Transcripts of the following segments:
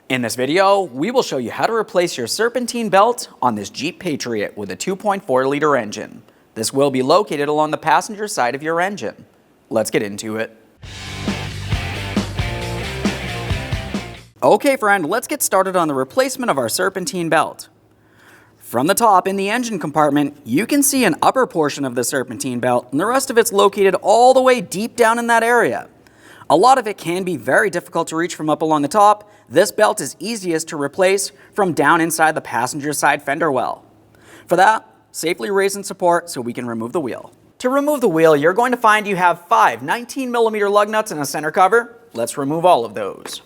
In this video, we will show you how to replace your serpentine belt on this Jeep Patriot with a 2.4-liter engine. This will be located along the passenger side of your engine. Let's get into it. Okay friend, let's get started on the replacement of our serpentine belt. From the top in the engine compartment, you can see an upper portion of the serpentine belt, and the rest of it's located all the way deep down in that area. A lot of it can be very difficult to reach from up along the top. This belt is easiest to replace from down inside the passenger side fender well. For that, safely raise and support so we can remove the wheel. To remove the wheel, you're going to find you have 5 19mm lug nuts and a center cover. Let's remove all of those.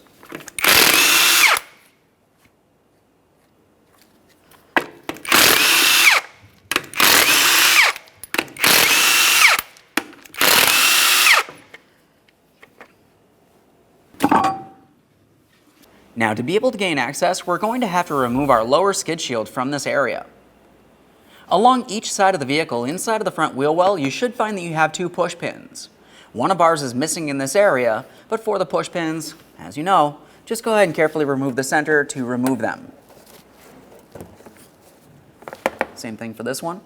Now, to be able to gain access, we're going to have to remove our lower skid shield from this area. Along each side of the vehicle, inside of the front wheel well, you should find that you have 2 push pins. One of ours is missing in this area, but for the push pins, as you know, just go ahead and carefully remove the center to remove them. Same thing for this one.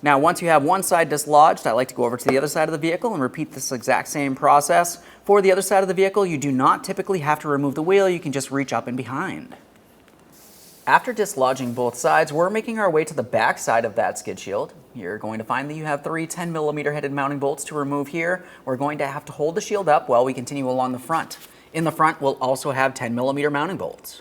Now, once you have one side dislodged, I like to go over to the other side of the vehicle and repeat this exact same process. For the other side of the vehicle, you do not typically have to remove the wheel, you can just reach up and behind. After dislodging both sides, we're making our way to the back side of that skid shield. You're going to find that you have 3 10mm headed mounting bolts to remove here. We're going to have to hold the shield up while we continue along the front. In the front, we'll also have 10mm mounting bolts.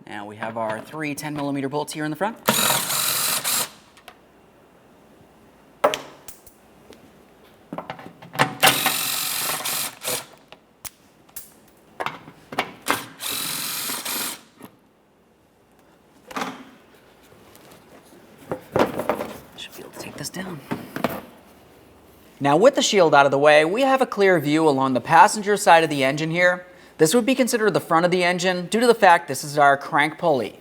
Now we have our 3 10mm bolts here in the front. Should be able to take this down. Now with the shield out of the way, we have a clear view along the passenger side of the engine here. This would be considered the front of the engine due to the fact this is our crank pulley.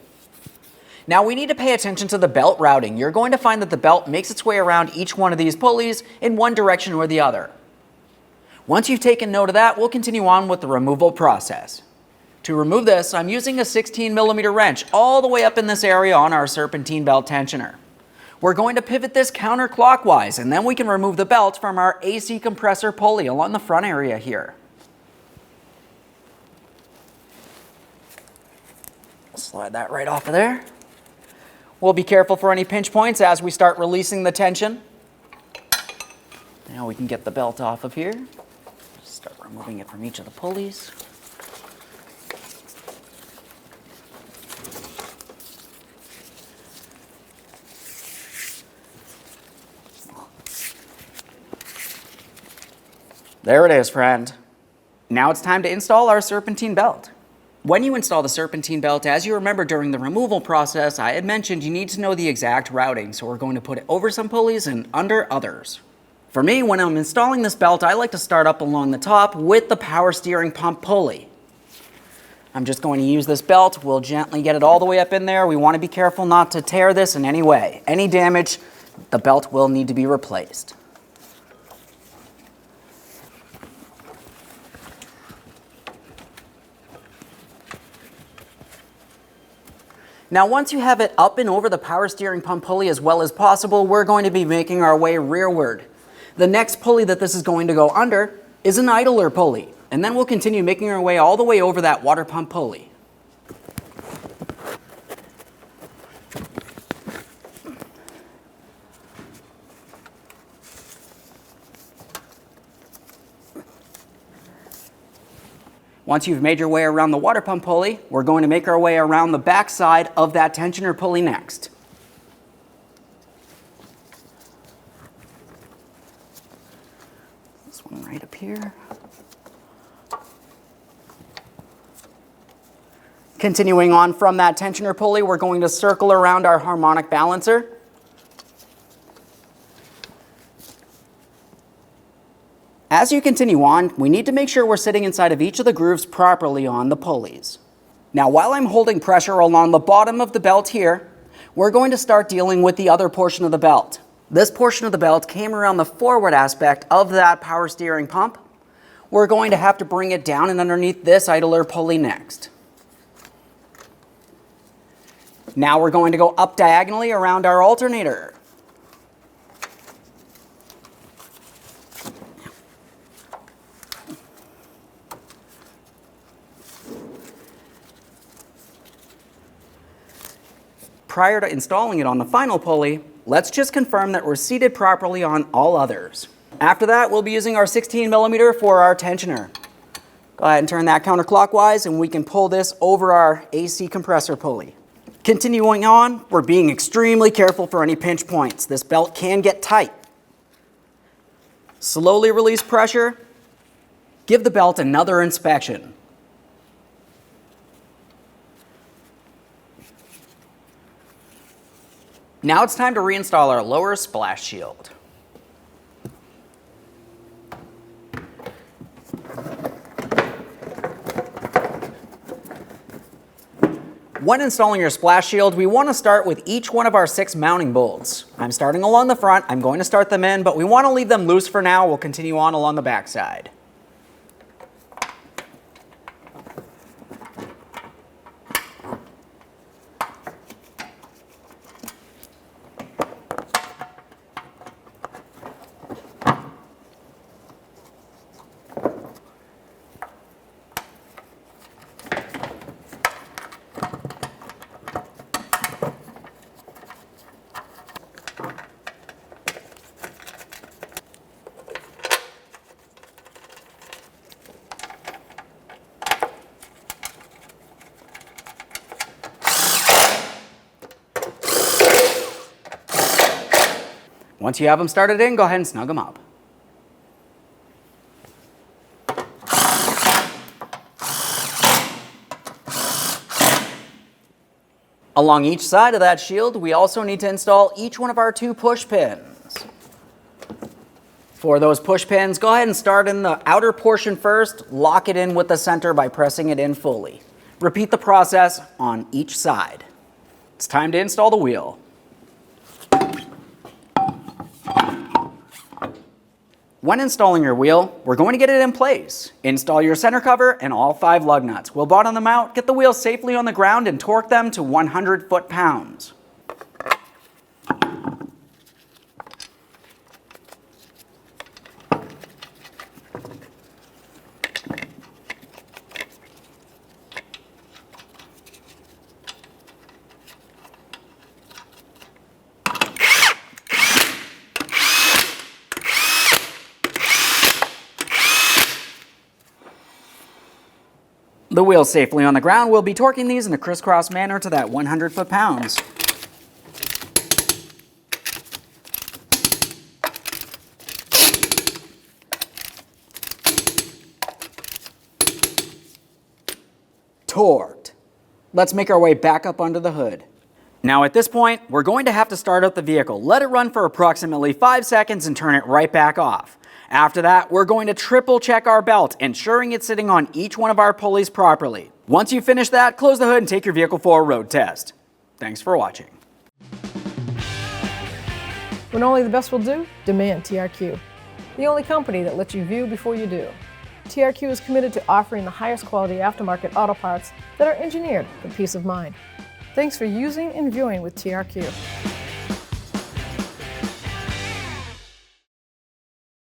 Now we need to pay attention to the belt routing. You're going to find that the belt makes its way around each one of these pulleys in one direction or the other. Once you've taken note of that, we'll continue on with the removal process. To remove this, I'm using a 16mm wrench all the way up in this area on our serpentine belt tensioner. We're going to pivot this counterclockwise, and then we can remove the belt from our AC compressor pulley along the front area here. Slide that right off of there. We'll be careful for any pinch points as we start releasing the tension. Now we can get the belt off of here. Start removing it from each of the pulleys. There it is, friend. Now it's time to install our serpentine belt. When you install the serpentine belt, as you remember during the removal process, I had mentioned you need to know the exact routing, so we're going to put it over some pulleys and under others. For me, when I'm installing this belt, I like to start up along the top with the power steering pump pulley. I'm just going to use this belt. We'll gently get it all the way up in there. We want to be careful not to tear this in any way. Any damage, the belt will need to be replaced. Now once you have it up and over the power steering pump pulley as well as possible, we're going to be making our way rearward. The next pulley that this is going to go under is an idler pulley, and then we'll continue making our way all the way over that water pump pulley. Once you've made your way around the water pump pulley, we're going to make our way around the back side of that tensioner pulley next. This one right up here. Continuing on from that tensioner pulley, we're going to circle around our harmonic balancer. As you continue on, we need to make sure we're sitting inside of each of the grooves properly on the pulleys. Now, while I'm holding pressure along the bottom of the belt here, we're going to start dealing with the other portion of the belt. This portion of the belt came around the forward aspect of that power steering pump. We're going to have to bring it down and underneath this idler pulley next. Now we're going to go up diagonally around our alternator. Prior to installing it on the final pulley, let's just confirm that we're seated properly on all others. After that, we'll be using our 16mm for our tensioner. Go ahead and turn that counterclockwise and we can pull this over our AC compressor pulley. Continuing on, we're being extremely careful for any pinch points. This belt can get tight. Slowly release pressure. Give the belt another inspection. Now it's time to reinstall our lower splash shield. When installing your splash shield, we want to start with each one of our 6 mounting bolts. I'm starting along the front. I'm going to start them in, but we want to leave them loose for now. We'll continue on along the back side. Once you have them started in, go ahead and snug them up. Along each side of that shield, we also need to install each one of our 2 push pins. For those push pins, go ahead and start in the outer portion first, lock it in with the center by pressing it in fully. Repeat the process on each side. It's time to install the wheel. When installing your wheel, we're going to get it in place. Install your center cover and all 5 lug nuts. We'll bottom them out, get the wheels safely on the ground, and torque them to 100 foot-pounds. The wheels safely on the ground, we'll be torquing these in a crisscross manner to that 100 foot-pounds. Torqued. Let's make our way back up under the hood. Now at this point, we're going to have to start up the vehicle. Let it run for approximately 5 seconds and turn it right back off. After that, we're going to triple check our belt, ensuring it's sitting on each one of our pulleys properly. Once you finish that, close the hood and take your vehicle for a road test. Thanks for watching. When only the best will do, demand TRQ. The only company that lets you view before you do. TRQ is committed to offering the highest quality aftermarket auto parts that are engineered for peace of mind. Thanks for using and viewing with TRQ.